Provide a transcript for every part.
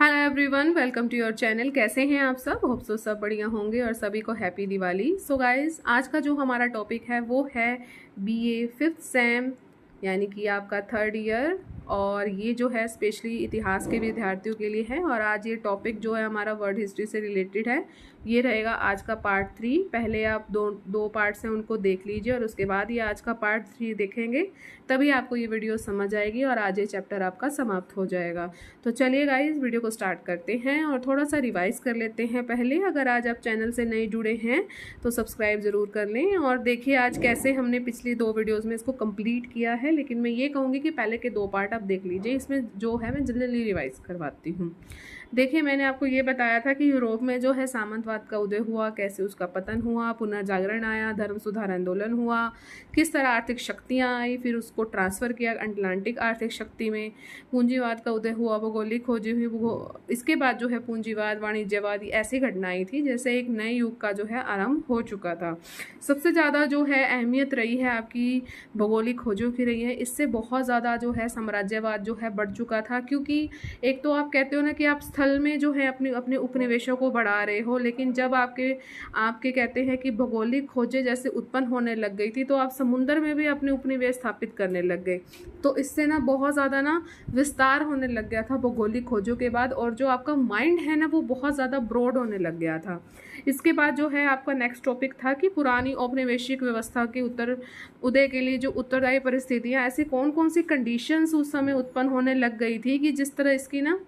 Hi everyone, welcome to your channel. कैसे हैं आप सब? होप सो सब बढ़िया होंगे और सभी को हैप्पी दिवाली। सो गाइस, आज का जो हमारा टॉपिक है वो है बीए 5th सेम, यानी कि आपका 3rd ईयर। और ये जो है स्पेशली इतिहास के विद्यार्थियों के लिए है। और आज ये टॉपिक जो है हमारा वर्ल्ड हिस्ट्री से रिलेटेड है। ये रहेगा आज का पार्ट 3। पहले आप दो पार्ट्स हैं उनको देख लीजिए और उसके बाद ये आज का पार्ट 3 देखेंगे, तभी आपको ये वीडियो समझ आएगी और आज ये चैप्टर आपका समाप्त हो जाएगा। तो चलिए गाइस, वीडियो को स्टार्ट करते हैं और थोड़ा सा रिवाइज कर लेते हैं। पहले अगर आज आप चैनल से नए जुड़े हैं तो सब्सक्राइब ज़रूर कर लें और देखिए आज कैसे हमने पिछली 2 वीडियोज़ में इसको कंप्लीट किया है। लेकिन मैं ये कहूँगी कि पहले के 2 पार्ट आप देख लीजिए, इसमें जो है मैं जल्दी रिवाइज करवाती हूँ। देखिए, मैंने आपको ये बताया था कि यूरोप में जो है सामंतवाद का उदय हुआ, कैसे उसका पतन हुआ, पुनर्जागरण आया, धर्म सुधार आंदोलन हुआ, किस तरह आर्थिक शक्तियाँ आई, फिर उसको ट्रांसफ़र किया अटलांटिक आर्थिक शक्ति में, पूंजीवाद का उदय हुआ, भौगोलिक खोजी हुई, इसके बाद जो है पूंजीवाद, वाणिज्यवाद, ऐसी घटनाएं थी जैसे एक नए युग का जो है आरंभ हो चुका था। सबसे ज़्यादा जो है अहमियत रही है आपकी भौगोलिक खोजों की रही है। इससे बहुत ज़्यादा जो है साम्राज्यवाद जो है बढ़ चुका था, क्योंकि एक तो आप कहते हो ना कि आप स्थल में जो है अपने उपनिवेशों को बढ़ा रहे हो, लेकिन जब आपके कहते हैं कि भौगोलिक खोजें जैसे उत्पन्न होने लग गई थी तो आप समुद्र में भी अपने उपनिवेश स्थापित करने लग गए। तो इससे ना बहुत ज़्यादा ना विस्तार होने लग गया था भौगोलिक खोजों के बाद, और जो आपका माइंड है ना वो बहुत ज़्यादा ब्रॉड होने लग गया था। इसके बाद जो है आपका नेक्स्ट टॉपिक था कि पुरानी औपनिवेशिक व्यवस्था के उदय के लिए जो उत्तरदायी परिस्थितियाँ, ऐसी कौन कौन सी कंडीशंस उस समय उत्पन्न होने लग गई थी कि जिस तरह इसकी ना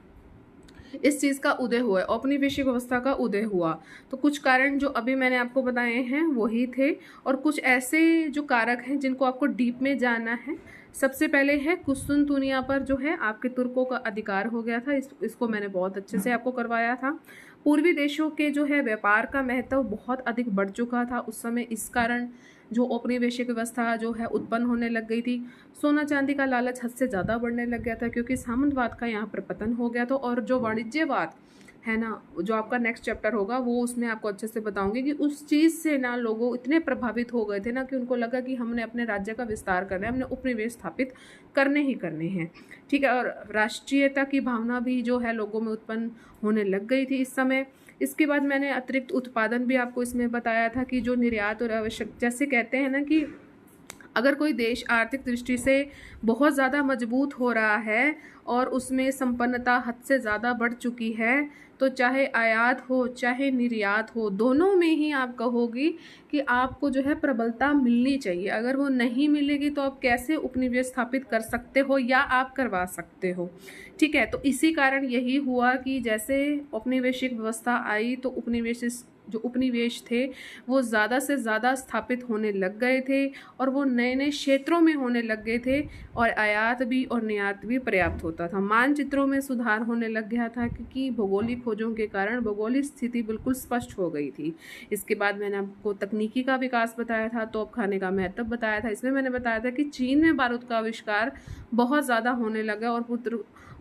इस चीज़ का उदय हुआ है, औपनिवेशिक व्यवस्था का उदय हुआ। तो कुछ कारण जो अभी मैंने आपको बताए हैं वही थे, और कुछ ऐसे जो कारक हैं जिनको आपको डीप में जानना है। सबसे पहले है कुस्तुनतुनिया पर जो है आपके तुर्कों का अधिकार हो गया था। इसको मैंने बहुत अच्छे से आपको करवाया था। पूर्वी देशों के जो है व्यापार का महत्व बहुत अधिक बढ़ चुका था उस समय, इस कारण जो औपनिवेशिक व्यवस्था जो है उत्पन्न होने लग गई थी। सोना चांदी का लालच हद से ज़्यादा बढ़ने लग गया था, क्योंकि सामंतवाद का यहाँ पर पतन हो गया था। और जो वाणिज्यवाद है ना, जो आपका नेक्स्ट चैप्टर होगा वो उसमें आपको अच्छे से बताऊंगी कि उस चीज़ से ना लोगों इतने प्रभावित हो गए थे ना कि उनको लगा कि हमने अपने राज्य का विस्तार करना है, हमने उपनिवेश स्थापित करने ही करने हैं। ठीक है, और राष्ट्रीयता की भावना भी जो है लोगों में उत्पन्न होने लग गई थी इस समय। इसके बाद मैंने अतिरिक्त उत्पादन भी आपको इसमें बताया था कि जो निर्यात और आवश्यक, जैसे कहते हैं ना कि अगर कोई देश आर्थिक दृष्टि से बहुत ज़्यादा मजबूत हो रहा है और उसमें संपन्नता हद से ज़्यादा बढ़ चुकी है, तो चाहे आयात हो चाहे निर्यात हो, दोनों में ही आप कहोगी कि आपको जो है प्रबलता मिलनी चाहिए। अगर वो नहीं मिलेगी तो आप कैसे उपनिवेश स्थापित कर सकते हो या आप करवा सकते हो। ठीक है, तो इसी कारण यही हुआ कि जैसे औपनिवेशिक व्यवस्था आई तो जो उपनिवेश थे वो ज़्यादा से ज़्यादा स्थापित होने लग गए थे और वो नए नए क्षेत्रों में होने लग गए थे, और आयात भी और निर्यात भी पर्याप्त होता था। मानचित्रों में सुधार होने लग गया था, क्योंकि भौगोलिक खोजों के कारण भौगोलिक स्थिति बिल्कुल स्पष्ट हो गई थी। इसके बाद मैंने आपको तकनीकी का विकास बताया था, तोप खाने का महत्व बताया था। इसमें मैंने बताया था कि चीन में बारूद का आविष्कार बहुत ज़्यादा होने लगा, और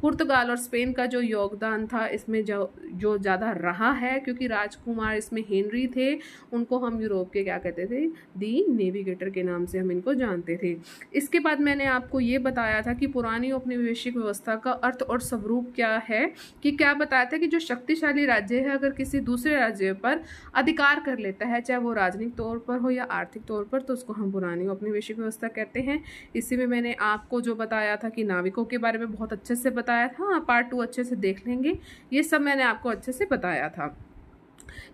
पुर्तगाल और स्पेन का जो योगदान था इसमें जो ज़्यादा रहा है, क्योंकि राजकुमार इसमें हेनरी थे। उनको हम यूरोप के क्या कहते थे, दी नेविगेटर के नाम से हम इनको जानते थे। इसके बाद मैंने आपको ये बताया था कि पुरानी औपनिवेशिक व्यवस्था का अर्थ और स्वरूप क्या है, कि क्या बताया था कि जो शक्तिशाली राज्य है अगर किसी दूसरे राज्य पर अधिकार कर लेता है, चाहे वो राजनीतिक तौर पर हो या आर्थिक तौर पर, तो उसको हम पुरानी औपनिवेशिक व्यवस्था कहते हैं। इसी में मैंने आपको जो बताया था कि नाविकों के बारे में बहुत अच्छे से बताया था। पार्ट 2 अच्छे से देख लेंगे, ये सब मैंने आपको अच्छे से बताया था।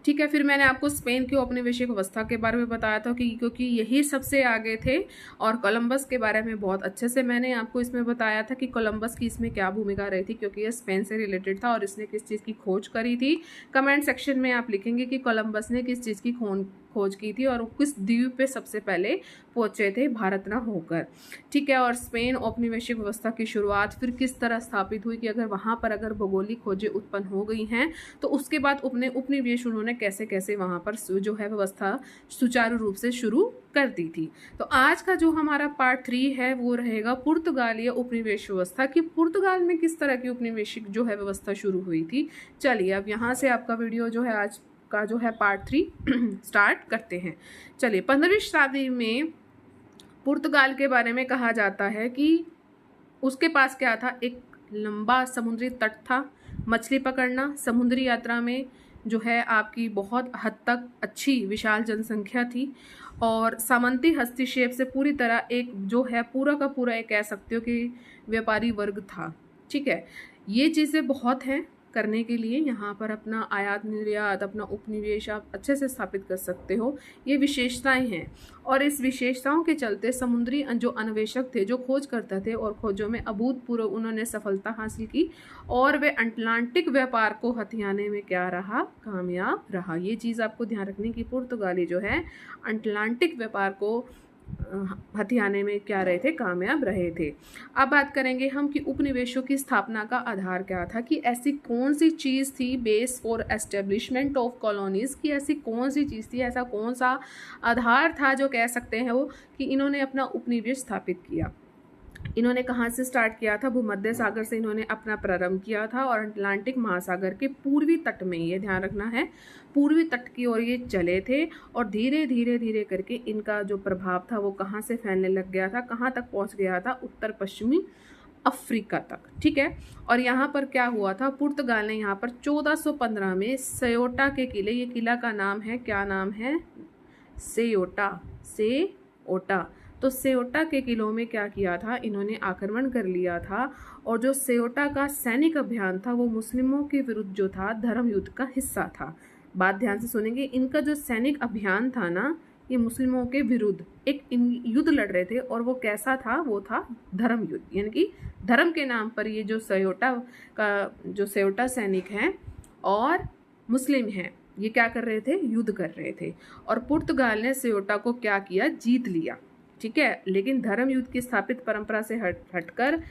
ठीक है, फिर मैंने आपको स्पेन की औपनिवेशिक व्यवस्था के बारे में बताया था कि क्योंकि यही सबसे आगे थे, और कोलंबस के बारे में बहुत अच्छे से मैंने आपको इसमें बताया था कि कोलंबस की इसमें क्या भूमिका रही थी, क्योंकि ये स्पेन से रिलेटेड था और इसने किस चीज़ की खोज करी थी। कमेंट सेक्शन में आप लिखेंगे कि कोलंबस ने किस चीज़ की खोज की थी और किस द्वीप पे सबसे पहले पहुंचे थे भारत न होकर। ठीक है, और स्पेन औपनिवेशिक व्यवस्था की शुरुआत फिर किस तरह स्थापित हुई कि अगर वहाँ पर अगर भौगोलिक खोजें उत्पन्न हो गई हैं तो उसके बाद उपनिवेश उन्होंने कैसे कैसे वहाँ पर जो है व्यवस्था सुचारू रूप से शुरू कर दी थी। तो आज का जो हमारा पार्ट 3 है वो रहेगा पुर्तगालीय उपनिवेश व्यवस्था, कि पुर्तगाल में किस तरह की उपनिवेशिक जो है व्यवस्था शुरू हुई थी। चलिए अब यहाँ से आपका वीडियो जो है आज का जो है पार्ट 3 स्टार्ट करते हैं। चलिए, 15वीं शताब्दी में पुर्तगाल के बारे में कहा जाता है कि उसके पास क्या था, एक लंबा समुद्री तट था। मछली पकड़ना, समुद्री यात्रा में जो है आपकी बहुत हद तक अच्छी विशाल जनसंख्या थी, और सामंती हस्तक्षेप से पूरी तरह एक जो है पूरा का पूरा एक कह सकते हो कि व्यापारी वर्ग था। ठीक है, ये चीज़ें बहुत हैं करने के लिए। यहाँ पर अपना आयात निर्यात, अपना उपनिवेश आप अच्छे से स्थापित कर सकते हो। ये विशेषताएं हैं, और इस विशेषताओं के चलते समुद्री जो अन्वेषक थे, जो खोज करते थे, और खोजों में अभूतपूर्व उन्होंने सफलता हासिल की, और वे अटलांटिक व्यापार को हथियाने में क्या रहा, कामयाब रहा। ये चीज़ आपको ध्यान रखने की, पुर्तगाली जो है अटलांटिक व्यापार को हथियाने में क्या रहे थे, कामयाब रहे थे। अब बात करेंगे हम कि उपनिवेशों की स्थापना का आधार क्या था, कि ऐसी कौन सी चीज़ थी base for establishment of colonies, की ऐसी कौन सी चीज़ थी, ऐसा कौन सा आधार था जो कह सकते हैं वो कि इन्होंने अपना उपनिवेश स्थापित किया। इन्होंने कहाँ से स्टार्ट किया था, भूमध्य सागर से इन्होंने अपना प्रारंभ किया था, और अटलांटिक महासागर के पूर्वी तट में, ये ध्यान रखना है, पूर्वी तट की ओर ये चले थे, और धीरे धीरे धीरे करके इनका जो प्रभाव था वो कहाँ से फैलने लग गया था, कहाँ तक पहुँच गया था, उत्तर पश्चिमी अफ्रीका तक। ठीक है, और यहाँ पर क्या हुआ था, पुर्तगाल ने यहाँ पर 1415 में सेयोटा के किले, ये किला का नाम है, क्या नाम है, सेयोटा, सेओटा। तो सेयोटा के किलों में क्या किया था, इन्होंने आक्रमण कर लिया था, और जो सेयोटा का सैनिक अभियान था वो मुस्लिमों के विरुद्ध जो था धर्म युद्ध का हिस्सा था। बात ध्यान से सुनेंगे, इनका जो सैनिक अभियान था ना, ये मुस्लिमों के विरुद्ध एक युद्ध लड़ रहे थे, और वो कैसा था, वो था धर्म युद्ध, यानी कि धर्म के नाम पर ये जो सेयोटा सैनिक हैं और मुस्लिम हैं, ये क्या कर रहे थे, युद्ध कर रहे थे, और पुर्तगाल ने सेयोटा को क्या किया, जीत लिया। ठीक है, लेकिन धर्म युद्ध की स्थापित परंपरा से हटकर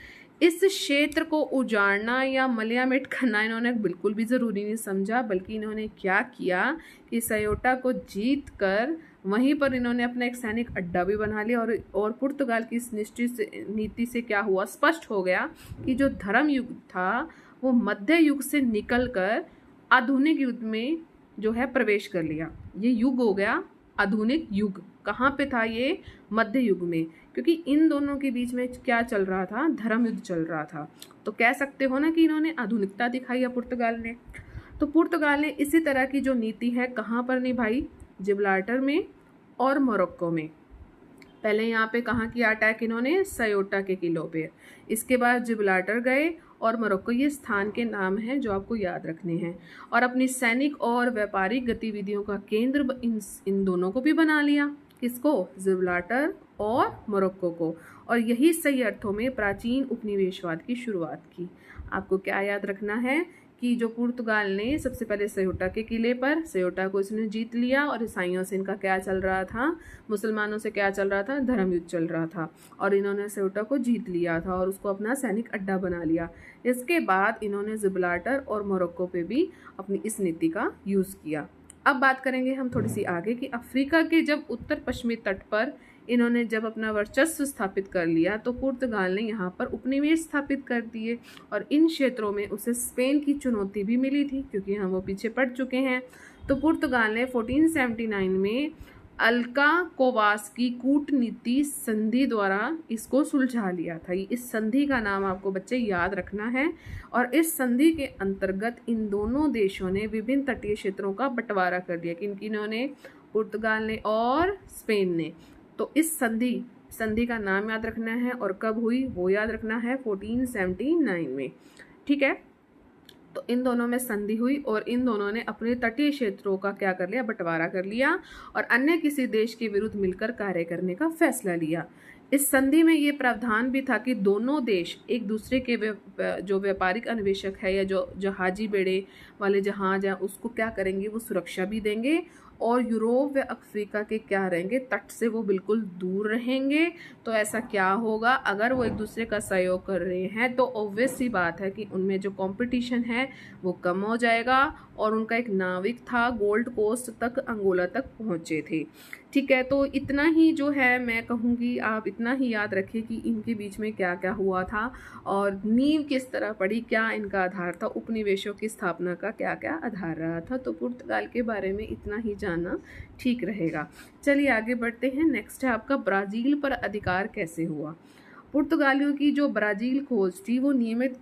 इस क्षेत्र को उजाड़ना या मलियामेट करना इन्होंने बिल्कुल भी ज़रूरी नहीं समझा, बल्कि इन्होंने क्या किया कि सेयोटा को जीत कर वहीं पर इन्होंने अपना एक सैनिक अड्डा भी बना लिया, और पुर्तगाल की इस नीति से क्या हुआ, स्पष्ट हो गया कि जो धर्म युग था वो मध्य युग से निकल कर आधुनिक युग में जो है प्रवेश कर लिया। ये युग हो गया आधुनिक युग। कहाँ पे था ये, मध्य युग में, क्योंकि इन दोनों के बीच में क्या चल रहा था, धर्म युद्ध चल रहा था। तो कह सकते हो ना कि इन्होंने आधुनिकता दिखाई है पुर्तगाल ने। तो पुर्तगाल ने इसी तरह की जो नीति है कहाँ पर निभाई, जिब्राल्टर में और मोरक्को में। पहले यहाँ पे कहाँ किया अटैक इन्होंने, सेयोटा के किलों पे, इसके बाद जिब्राल्टर गए और मोरक्को, ये स्थान के नाम हैं जो आपको याद रखने हैं, और अपनी सैनिक और व्यापारिक गतिविधियों का केंद्र इन दोनों को भी बना लिया। किसको, जिब्राल्टर और मोरक्को को, और यही सही अर्थों में प्राचीन उपनिवेशवाद की शुरुआत की। आपको क्या याद रखना है कि जो पुर्तगाल ने सबसे पहले सेयोटा के किले पर, सेयोटा को इसने जीत लिया, और ईसाइयों से इनका क्या चल रहा था, मुसलमानों से क्या चल रहा था, धर्म युद्ध चल रहा था, और इन्होंने सेयोटा को जीत लिया था और उसको अपना सैनिक अड्डा बना लिया। इसके बाद इन्होंने जिब्राल्टर और मोरक्को पे भी अपनी इस नीति का यूज़ किया। अब बात करेंगे हम थोड़ी सी आगे कि अफ्रीका के जब उत्तर पश्चिमी तट पर इन्होंने जब अपना वर्चस्व स्थापित कर लिया, तो पुर्तगाल ने यहाँ पर उपनिवेश स्थापित कर दिए, और इन क्षेत्रों में उसे स्पेन की चुनौती भी मिली थी, क्योंकि हम वो पीछे पड़ चुके हैं। तो पुर्तगाल ने 1479 में अल्का कोवास की कूटनीति संधि द्वारा इसको सुलझा लिया था। इस संधि का नाम आपको बच्चे याद रखना है, और इस संधि के अंतर्गत इन दोनों देशों ने विभिन्न तटीय क्षेत्रों का बंटवारा कर दिया। किन्होंने, पुर्तगाल ने और स्पेन ने। तो इस संधि का नाम याद रखना है, और कब हुई वो याद रखना है, 1479 में। ठीक है, तो इन दोनों में संधि हुई, और इन दोनों ने अपने तटीय क्षेत्रों का क्या कर लिया, बंटवारा कर लिया, और अन्य किसी देश के विरुद्ध मिलकर कार्य करने का फैसला लिया। इस संधि में ये प्रावधान भी था कि दोनों देश एक दूसरे के जो व्यापारिक अन्वेषक है, या जो जहाजी बेड़े वाले जहाज हैं, उसको क्या करेंगे, वो सुरक्षा भी देंगे, और यूरोप व अफ्रीका के क्या रहेंगे, तट से वो बिल्कुल दूर रहेंगे। तो ऐसा क्या होगा, अगर वो एक दूसरे का सहयोग कर रहे हैं तो ऑब्वियस सी बात है कि उनमें जो कंपटीशन है वो कम हो जाएगा। और उनका एक नाविक था, गोल्ड कोस्ट तक, अंगोला तक पहुँचे थे। ठीक है, तो इतना ही जो है मैं कहूँगी, आप इतना ही याद रखें कि इनके बीच में क्या क्या हुआ था, और नींव किस तरह पड़ी, क्या इनका आधार था, उपनिवेशों की स्थापना का क्या क्या आधार रहा था। तो पुर्तगाल के बारे में इतना ही जानना ठीक रहेगा। चलिए आगे बढ़ते हैं। नेक्स्ट है आपका, ब्राज़ील पर अधिकार कैसे हुआ। पुर्तगालियों की जो ब्राज़ील खोज थी वो नियमित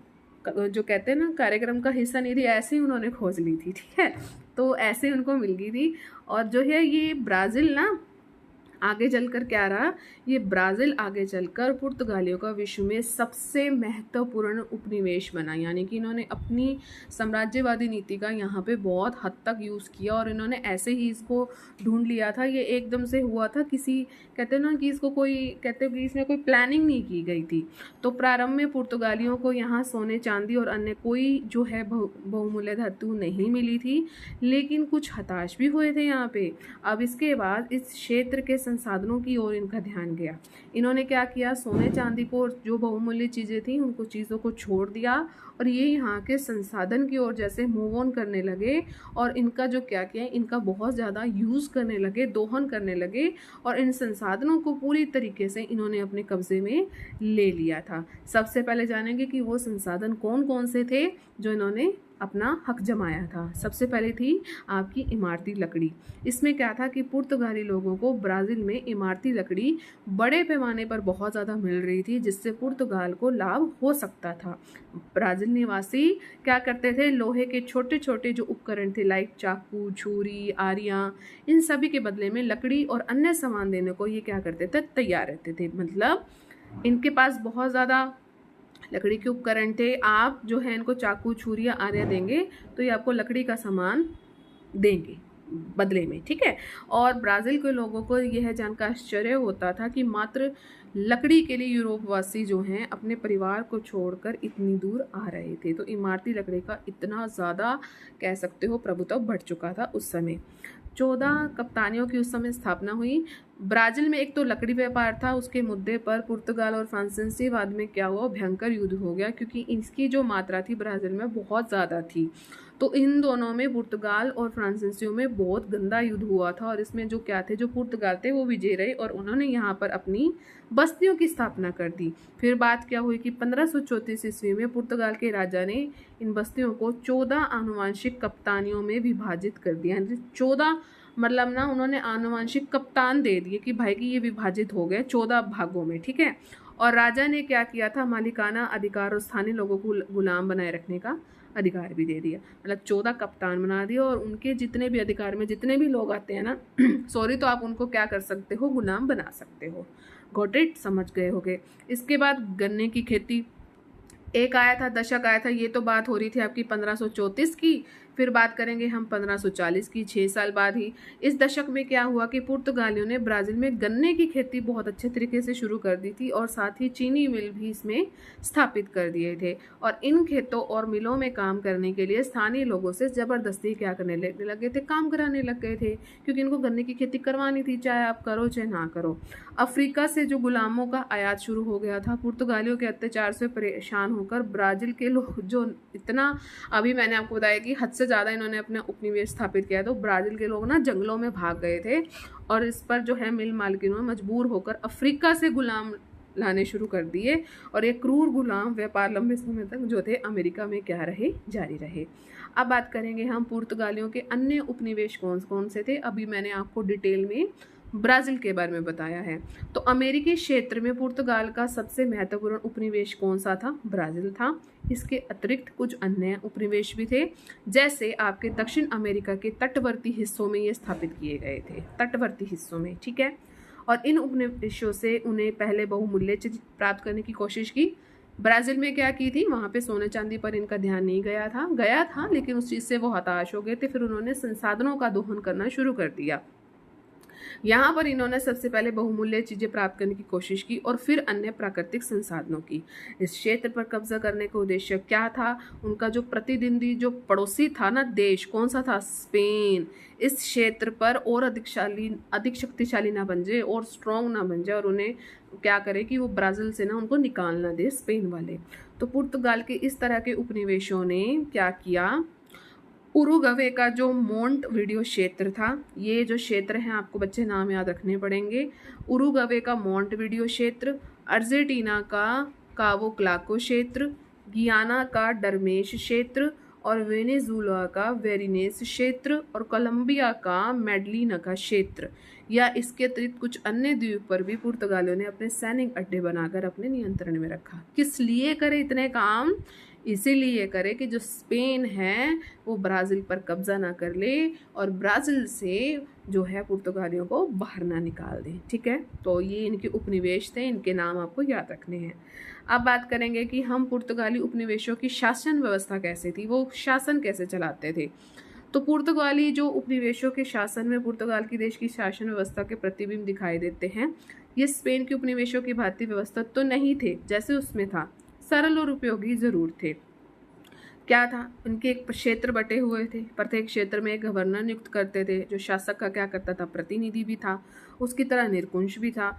जो कहते हैं ना कार्यक्रम का हिस्सा नहीं थी, ऐसे ही उन्होंने खोज ली थी, ठीक है। तो ऐसे उनको मिल गई थी। और जो है ये ब्राज़ील ना आगे चलकर क्या रहा, ये ब्राज़ील आगे चलकर पुर्तगालियों का विश्व में सबसे महत्वपूर्ण उपनिवेश बना। यानी कि इन्होंने अपनी साम्राज्यवादी नीति का यहाँ पे बहुत हद तक यूज़ किया और इन्होंने ऐसे ही इसको ढूंढ लिया था। ये एकदम से हुआ था, किसी कहते हैं ना कि इसको कोई कहते हैं कि इसमें कोई प्लानिंग नहीं की गई थी। तो प्रारंभ में पुर्तगालियों को यहाँ सोने चांदी और अन्य कोई जो है बहुमूल्य धातु नहीं मिली थी, लेकिन कुछ हताश भी हुए थे यहाँ पे। अब इसके बाद इस क्षेत्र के संसाधनों की ओर इनका ध्यान गया। इन्होंने क्या किया, सोने चांदी को, जो बहुमूल्य चीज़ें थी उनको चीज़ों को छोड़ दिया और ये यहाँ के संसाधन की ओर जैसे मूव ऑन करने लगे और इनका जो क्या किया, इनका बहुत ज़्यादा यूज़ करने लगे, दोहन करने लगे और इन संसाधनों को पूरी तरीके से इन्होंने अपने कब्जे में ले लिया था। सबसे पहले जानेंगे कि वो संसाधन कौन कौन से थे जो इन्होंने अपना हक जमाया था। सबसे पहले थी आपकी इमारती लकड़ी। इसमें क्या था कि पुर्तगाली लोगों को ब्राज़ील में इमारती लकड़ी बड़े पैमाने पर बहुत ज़्यादा मिल रही थी, जिससे पुर्तगाल को लाभ हो सकता था। ब्राज़ील निवासी क्या करते थे, लोहे के छोटे छोटे जो उपकरण थे लाइक चाकू, छुरी, आरियाँ, इन सभी के बदले में लकड़ी और अन्य सामान देने को ये क्या करते थे, तैयार रहते थे। मतलब इनके पास बहुत ज़्यादा लकड़ी के उपकरण थे। आप जो है इनको चाकू, छुरी या आरियाँ देंगे तो ये आपको लकड़ी का सामान देंगे बदले में, ठीक है। और ब्राज़ील के लोगों को यह जानकर आश्चर्य होता था कि मात्र लकड़ी के लिए यूरोपवासी जो हैं अपने परिवार को छोड़कर इतनी दूर आ रहे थे। तो इमारती लकड़ी का इतना ज़्यादा कह सकते हो प्रभुत्व बढ़ चुका था उस समय। 14 कप्तानियों की उस समय स्थापना हुई। ब्राज़ील में एक तो लकड़ी व्यापार था, उसके मुद्दे पर पुर्तगाल और फ्रांसीसी में क्या हुआ, भयंकर युद्ध हो गया, क्योंकि इसकी जो मात्रा थी ब्राज़ील में बहुत ज़्यादा थी। तो इन दोनों में, पुर्तगाल और फ्रांसीसियों में बहुत गंदा युद्ध हुआ था और इसमें जो क्या थे, जो पुर्तगाल थे वो विजयी रहे और उन्होंने यहाँ पर अपनी बस्तियों की स्थापना कर दी। फिर बात क्या हुई कि 1534 ईस्वी में पुर्तगाल के राजा ने इन बस्तियों को 14 आनुवंशिक कप्तानियों में विभाजित कर दिया। 14 मतलब ना उन्होंने आनुवंशिक कप्तान दे दिए कि भाई कि ये विभाजित हो गए 14 भागों में, ठीक है। और राजा ने क्या किया था, मालिकाना अधिकार और स्थानीय लोगों को गुलाम बनाए रखने का अधिकार भी दे दिया। मतलब 14 कप्तान बना दिया और उनके जितने भी अधिकार में जितने भी लोग आते हैं ना सॉरी, तो आप उनको क्या कर सकते हो, गुलाम बना सकते हो। गॉट इट, समझ गए होगे। इसके बाद गन्ने की खेती एक आया था, दशक आया था। ये तो बात हो रही थी आपकी 1534 की। फिर बात करेंगे हम 1540 की, 6 साल बाद ही। इस दशक में क्या हुआ कि पुर्तगालियों ने ब्राज़ील में गन्ने की खेती बहुत अच्छे तरीके से शुरू कर दी थी और साथ ही चीनी मिल भी इसमें स्थापित कर दिए थे। और इन खेतों और मिलों में काम करने के लिए स्थानीय लोगों से ज़बरदस्ती क्या करने लगे थे, काम कराने लग गए थे, क्योंकि इनको गन्ने की खेती करवानी थी, चाहे आप करो चाहे ना करो। अफ्रीका से जो गुलामों का आयात शुरू हो गया था। पुर्तगालियों के अत्याचार से परेशान होकर ब्राज़ील के लोग जो इतना, अभी मैंने आपको बताया कि हद से ज़्यादा इन्होंने अपना उपनिवेश स्थापित किया, तो ब्राज़ील के लोग ना जंगलों में भाग गए थे और इस पर जो है मिल मालकिनों ने मजबूर होकर अफ्रीका से गुलाम लाने शुरू कर दिए और ये क्रूर गुलाम व्यापार लंबे समय तक जो थे अमेरिका में क्या रहे, जारी रहे। अब बात करेंगे हम पुर्तगालियों के अन्य उपनिवेश कौन कौन से थे। अभी मैंने आपको डिटेल में ब्राज़ील के बारे में बताया है। तो अमेरिकी क्षेत्र में पुर्तगाल का सबसे महत्वपूर्ण उपनिवेश कौन सा था, ब्राज़ील था। इसके अतिरिक्त कुछ अन्य उपनिवेश भी थे, जैसे आपके दक्षिण अमेरिका के तटवर्ती हिस्सों में ये स्थापित किए गए थे, तटवर्ती हिस्सों में, ठीक है। और इन उपनिवेशों से उन्हें पहले बहुमूल्य चीज प्राप्त करने की कोशिश की। ब्राज़ील में क्या की थी, वहाँ पे सोने चांदी पर इनका ध्यान नहीं गया था, लेकिन उस चीज़ से वो हताश हो गए थे। फिर उन्होंने संसाधनों का दोहन करना शुरू कर दिया। यहाँ पर इन्होंने सबसे पहले बहुमूल्य चीज़ें प्राप्त करने की कोशिश की और फिर अन्य प्राकृतिक संसाधनों की। इस क्षेत्र पर कब्जा करने का उद्देश्य क्या था, उनका जो प्रतिद्वंदी जो पड़ोसी था ना देश, कौन सा था, स्पेन, इस क्षेत्र पर और अधिक शक्तिशाली ना बन जाए और स्ट्रॉन्ग ना बन जाए और उन्हें क्या करे कि वो ब्राज़ील से ना उनको निकाल ना दे स्पेन वाले। तो पुर्तगाल के इस तरह के उपनिवेशों ने क्या किया, उरुग्वे का जो मोंट वीडियो क्षेत्र था, ये जो क्षेत्र है आपको बच्चे नाम याद रखने पड़ेंगे। उरुग्वे का मोंट वीडियो क्षेत्र, अर्जेंटीना का कावो क्लाको क्षेत्र, गियाना का डरमेश क्षेत्र और वेनेजुला का वेरिनेस क्षेत्र और कोलंबिया का मेडलिना का क्षेत्र या इसके अतिरिक्त कुछ अन्य द्वीप पर भी पुर्तगालियों ने अपने सैनिक अड्डे बनाकर अपने नियंत्रण में रखा। किस लिए करे इतने काम, इसीलिए करे कि जो स्पेन है वो ब्राज़ील पर कब्जा ना कर ले और ब्राज़ील से जो है पुर्तगालियों को बाहर ना निकाल दें। ठीक है, तो ये इनके उपनिवेश थे, इनके नाम आपको याद रखने हैं। अब बात करेंगे कि हम पुर्तगाली उपनिवेशों की शासन व्यवस्था कैसे थी, वो शासन कैसे चलाते थे। तो पुर्तगाली जो उपनिवेशों के शासन में पुर्तगाल की देश की शासन व्यवस्था के प्रतिबिंब दिखाई देते हैं। ये स्पेन के उपनिवेशों की भांति व्यवस्था तो नहीं थे जैसे उसमें था, सरल और उपयोगी जरूर थे। क्या था, उनके एक क्षेत्र बटे हुए थे, प्रत्येक क्षेत्र में एक गवर्नर नियुक्त करते थे जो शासक का क्या करता था, प्रतिनिधि भी था, उसकी तरह निरकुंश भी था।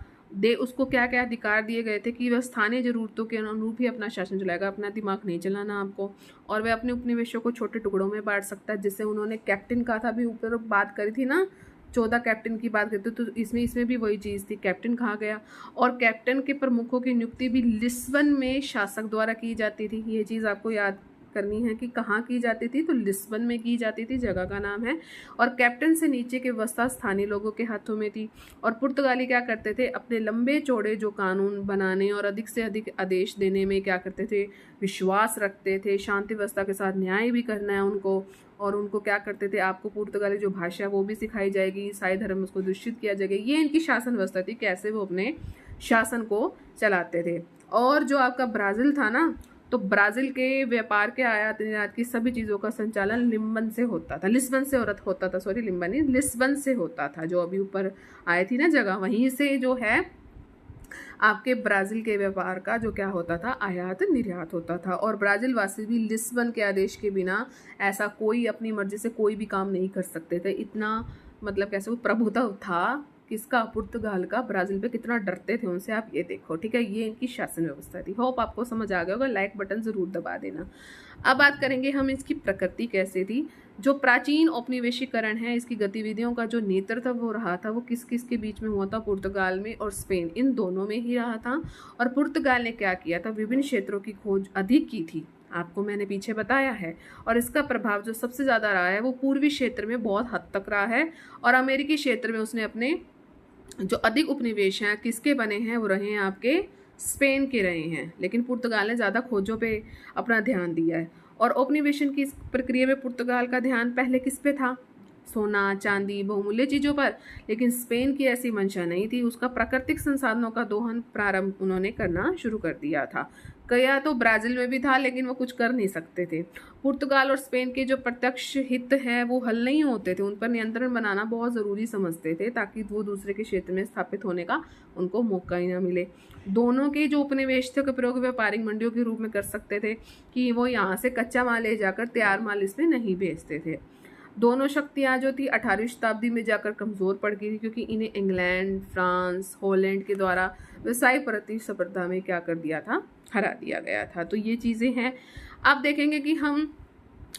उसको क्या क्या अधिकार दिए गए थे कि वह स्थानीय जरूरतों के अनुरूप ही अपना शासन चलाएगा, अपना दिमाग नहीं चलाना आपको, और वह अपने उपनिवेशों को छोटे टुकड़ों में बांट सकता है। जिससे उन्होंने कैप्टन का था भी ऊपर बात करी थी ना, 14 कैप्टन की बात करते तो इसमें भी वही चीज़ थी, कैप्टन कहा गया। और कैप्टन के प्रमुखों की नियुक्ति भी लिस्बन में शासक द्वारा की जाती थी। ये चीज़ आपको याद करनी है कि कहाँ की जाती थी, तो लिस्बन में की जाती थी, जगह का नाम है। और कैप्टन से नीचे की व्यवस्था स्थानीय लोगों के हाथों में थी। और पुर्तगाली क्या करते थे, अपने लंबे चौड़े जो कानून बनाने और अधिक से अधिक आदेश देने में क्या करते थे, विश्वास रखते थे। शांति व्यवस्था के साथ न्याय भी करना है उनको। और उनको क्या करते थे, आपको पुर्तगाली जो भाषा वो भी सिखाई जाएगी, ईसाई धर्म उसको दूषित किया जाएगा। ये इनकी शासन व्यवस्था थी, कैसे वो अपने शासन को चलाते थे। और जो आपका ब्राज़ील था ना, तो ब्राज़ील के व्यापार के आयात निर्यात की सभी चीज़ों का संचालन लिस्बन से होता था, लिस्बन से होता था। जो अभी ऊपर आई थी ना जगह, वहीं से जो है आपके ब्राज़ील के व्यापार का जो क्या होता था, आयात निर्यात होता था। और ब्राज़ील वासी भी लिस्बन के आदेश के बिना ऐसा कोई अपनी मर्जी से कोई भी काम नहीं कर सकते थे। इतना मतलब कैसे वो प्रभुत्व था किसका, पुर्तगाल का। ब्राज़ील पे कितना डरते थे उनसे, आप ये देखो। ठीक है, ये इनकी शासन व्यवस्था थी। होप आपको समझ आ गया होगा, लाइक बटन ज़रूर दबा देना। अब बात करेंगे हम इसकी प्रकृति कैसे थी। जो प्राचीन औपनिवेशीकरण है, इसकी गतिविधियों का जो नेतृत्व हो रहा था वो किस किस के बीच में हुआ था, पुर्तगाल में और स्पेन, इन दोनों में ही रहा था। और पुर्तगाल ने क्या किया था, विभिन्न क्षेत्रों की खोज अधिक की थी, आपको मैंने पीछे बताया है। और इसका प्रभाव जो सबसे ज़्यादा रहा है वो पूर्वी क्षेत्र में बहुत हद तक रहा है। और अमेरिकी क्षेत्र में उसने अपने जो अधिक उपनिवेश हैं किसके बने हैं, वो रहे हैं आपके स्पेन के रहे हैं। लेकिन पुर्तगाल ने ज़्यादा खोजों पे अपना ध्यान दिया है। और औपनिवेशन की इस प्रक्रिया में पुर्तगाल का ध्यान पहले किस पे था, सोना चांदी बहुमूल्य चीज़ों पर। लेकिन स्पेन की ऐसी मंशा नहीं थी, उसका प्राकृतिक संसाधनों का दोहन प्रारंभ उन्होंने करना शुरू कर दिया था। कया तो ब्राज़ील में भी था लेकिन वो कुछ कर नहीं सकते थे। पुर्तगाल और स्पेन के जो प्रत्यक्ष हित है वो हल नहीं होते थे, उन पर नियंत्रण बनाना बहुत ज़रूरी समझते थे ताकि वो दूसरे के क्षेत्र में स्थापित होने का उनको मौका ही ना मिले। दोनों के जो उपनिवेश थे का प्रयोग व्यापारिक मंडियों के रूप में कर सकते थे कि वो यहाँ से कच्चा माल ले जाकर तैयार माल इसमें नहीं बेचते थे। दोनों शक्तियाँ जो थी 18वीं शताब्दी में जाकर कमज़ोर पड़ गई थी, क्योंकि इन्हें इंग्लैंड, फ्रांस, हॉलैंड के द्वारा व्यवसाय प्रतिस्पर्धा में क्या कर दिया था, हरा दिया गया था। तो ये चीज़ें हैं। अब देखेंगे कि हम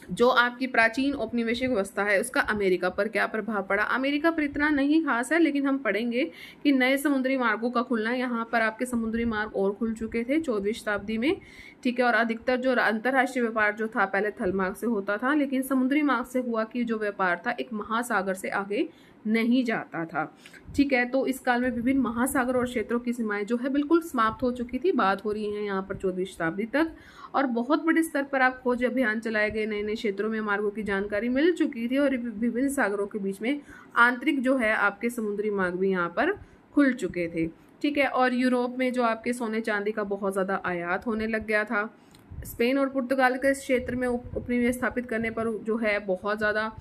जो आपकी प्राचीन औपनिवेशिक व्यवस्था है उसका अमेरिका पर क्या प्रभाव पड़ा। अमेरिका पर इतना नहीं खास है, लेकिन हम पढ़ेंगे कि नए समुद्री मार्गों का खुलना, यहाँ पर आपके समुद्री मार्ग और खुल चुके थे 14वीं शताब्दी में। ठीक है, और अधिकतर जो अंतर्राष्ट्रीय व्यापार जो था पहले थल मार्ग से होता था, लेकिन समुद्री मार्ग से हुआ कि जो व्यापार था एक महासागर से आगे नहीं जाता था। ठीक है, तो इस काल में विभिन्न महासागर और क्षेत्रों की सीमाएं जो है बिल्कुल समाप्त हो चुकी थी। बात हो रही है यहाँ पर 14वीं शताब्दी तक। और बहुत बड़े स्तर पर आप खोज अभियान चलाए गए, नए नए क्षेत्रों में मार्गों की जानकारी मिल चुकी थी और विभिन्न सागरों के बीच में आंतरिक जो है आपके समुद्री मार्ग भी यहाँ पर खुल चुके थे। ठीक है, और यूरोप में जो आपके सोने चांदी का बहुत ज़्यादा आयात होने लग गया था। स्पेन और पुर्तगाल के क्षेत्र में उपनिवेश स्थापित करने पर जो है बहुत ज़्यादा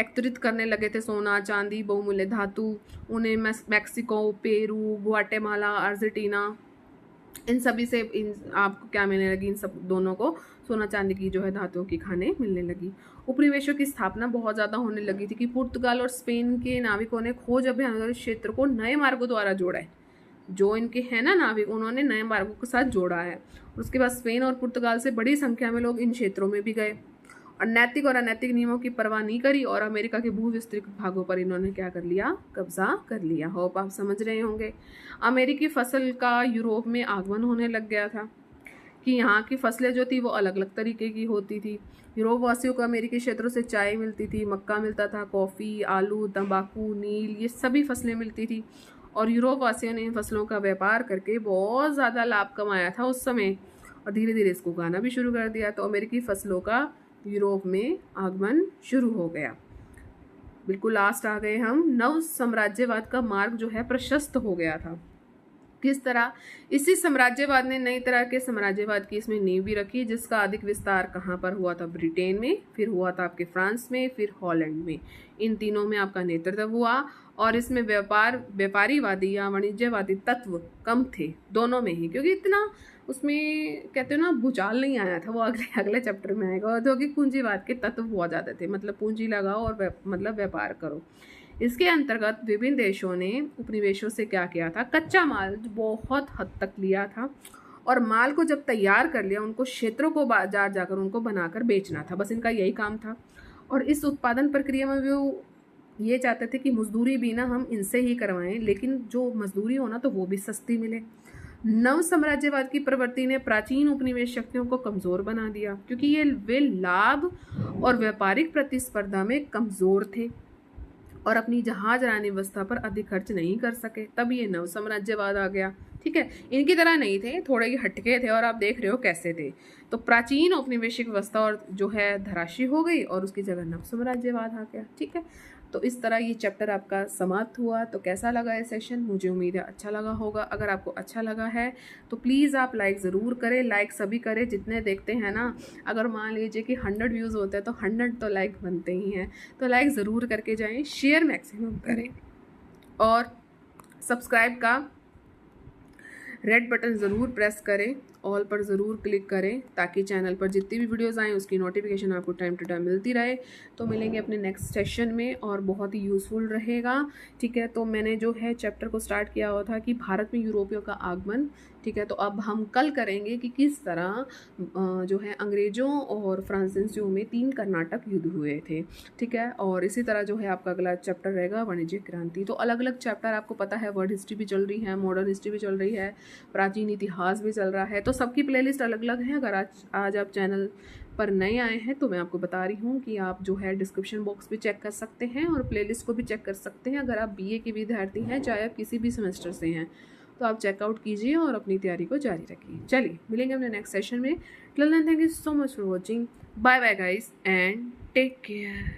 एकत्रित करने लगे थे सोना चांदी बहुमूल्य धातु। उन्हें मैक्सिको, पेरू, ग्वाटेमाला, अर्जेंटीना, इन सभी से आपको क्या मिलने लगी, इन सब दोनों को सोना चांदी की जो है धातुओं की खानें मिलने लगी। उपनिवेशों की स्थापना बहुत ज़्यादा होने लगी थी कि पुर्तगाल और स्पेन के नाविकों ने खोज अभियान क्षेत्र को नए मार्गों द्वारा जोड़ा है। जो इनके हैं ना नाविक, उन्होंने नए मार्गों के साथ जोड़ा है। उसके बाद स्पेन और पुर्तगाल से बड़ी संख्या में लोग इन क्षेत्रों में भी गए और नैतिक और अनैतिक नियमों की परवाह नहीं करी और अमेरिका के भूविस्तृत भागों पर इन्होंने क्या कर लिया, कब्जा कर लिया। होप आप समझ रहे होंगे। अमेरिकी फसल का यूरोप में आगमन होने लग गया था कि यहाँ की फसलें जो थी वो अलग अलग तरीके की होती थी। यूरोप वासियों को अमेरिकी क्षेत्रों से चाय मिलती थी, मक्का मिलता था, कॉफ़ी, आलू, तंबाकू, नील, ये सभी फसलें मिलती थी। और यूरोप वासियों ने इन फसलों का व्यापार करके बहुत ज़्यादा लाभ कमाया था उस समय। और धीरे धीरे इसको उगाना भी शुरू कर दिया। तो अमेरिकी फसलों का यूरोप में आगमन शुरू हो गया। बिल्कुल लास्ट आ गए हम। नव साम्राज्यवाद का मार्ग जो है प्रशस्त हो गया था। किस तरह? इसी साम्राज्यवाद ने नई तरह के साम्राज्यवाद की इसमें नींव भी रखी, जिसका अधिक विस्तार कहाँ पर हुआ था? ब्रिटेन में, फिर हुआ था आपके फ्रांस में, फिर हॉलैंड में। इन तीनों में आपका नेतृत्व हुआ और इसमें व्यापारीवादी या वाणिज्यवादी तत्व कम थे दोनों में ही, क्योंकि इतना उसमें कहते हैं ना भूचाल नहीं आया था। वो अगले अगले चैप्टर में आएगा। औद्योगिक पूंजीवाद के तत्व बहुत ज़्यादा थे, मतलब पूंजी लगाओ और मतलब व्यापार करो। इसके अंतर्गत विभिन्न देशों ने उपनिवेशों से क्या किया था? कच्चा माल बहुत हद तक लिया था और माल को जब तैयार कर लिया उनको क्षेत्रों को बाजार जाकर उनको बनाकर बेचना था। बस इनका यही काम था। और इस उत्पादन प्रक्रिया में वो ये चाहते थे कि मजदूरी भी ना हम इनसे ही करवाएं, लेकिन जो मजदूरी हो ना तो वो भी सस्ती मिले। नव साम्राज्यवाद की प्रवृत्ति ने प्राचीन उपनिवेश शक्तियों को कमजोर बना दिया, क्योंकि ये वे लाभ और व्यापारिक प्रतिस्पर्धा में कमजोर थे और अपनी जहाजरानी व्यवस्था पर अधिक खर्च नहीं कर सके। तब ये नव साम्राज्यवाद आ गया। ठीक है, इनकी तरह नहीं थे, थोड़े ही हटके थे और आप देख रहे हो कैसे थे। तो प्राचीन औपनिवेशिक व्यवस्था और जो है धराशी हो गई और उसकी जगह नव साम्राज्यवाद आ गया। ठीक है, तो इस तरह ये चैप्टर आपका समाप्त हुआ। तो कैसा लगा ये सेशन? मुझे उम्मीद है अच्छा लगा होगा। अगर आपको अच्छा लगा है तो प्लीज़ आप लाइक ज़रूर करें। लाइक सभी करें जितने देखते हैं ना। अगर मान लीजिए कि 100 व्यूज़ होते हैं तो 100 तो लाइक बनते ही हैं। तो लाइक ज़रूर करके जाएं, शेयर मैक्सिमम करें और सब्सक्राइब का रेड बटन ज़रूर प्रेस करें, ऑल पर ज़रूर क्लिक करें, ताकि चैनल पर जितनी भी वीडियोस आएँ उसकी नोटिफिकेशन आपको टाइम टू टाइम मिलती रहे। तो मिलेंगे अपने नेक्स्ट सेशन में और बहुत ही यूज़फुल रहेगा। ठीक है, तो मैंने जो है चैप्टर को स्टार्ट किया हुआ था कि भारत में यूरोपियों का आगमन। ठीक है, तो अब हम कल करेंगे कि किस तरह जो है अंग्रेज़ों और फ्रांसीसियों में 3 कर्नाटक युद्ध हुए थे। ठीक है, और इसी तरह जो है आपका अगला चैप्टर रहेगा वाणिज्यिक क्रांति। तो अलग अलग चैप्टर आपको पता है, वर्ल्ड हिस्ट्री भी चल रही है, मॉडर्न हिस्ट्री भी चल रही है, प्राचीन इतिहास भी चल रहा है। तो सबकी प्लेलिस्ट अलग अलग है। अगर आज आप चैनल पर नए आए हैं तो मैं आपको बता रही हूँ कि आप जो है डिस्क्रिप्शन बॉक्स भी चेक कर सकते हैं और प्लेलिस्ट को भी चेक कर सकते हैं। अगर आप बीए के विद्यार्थी हैं, चाहे आप किसी भी सेमेस्टर से हैं, तो आप चेकआउट कीजिए और अपनी तैयारी को जारी रखिए। चलिए मिलेंगे अपने नेक्स्ट सेशन में। Till then thank you so much for watching. Bye bye guys and take care.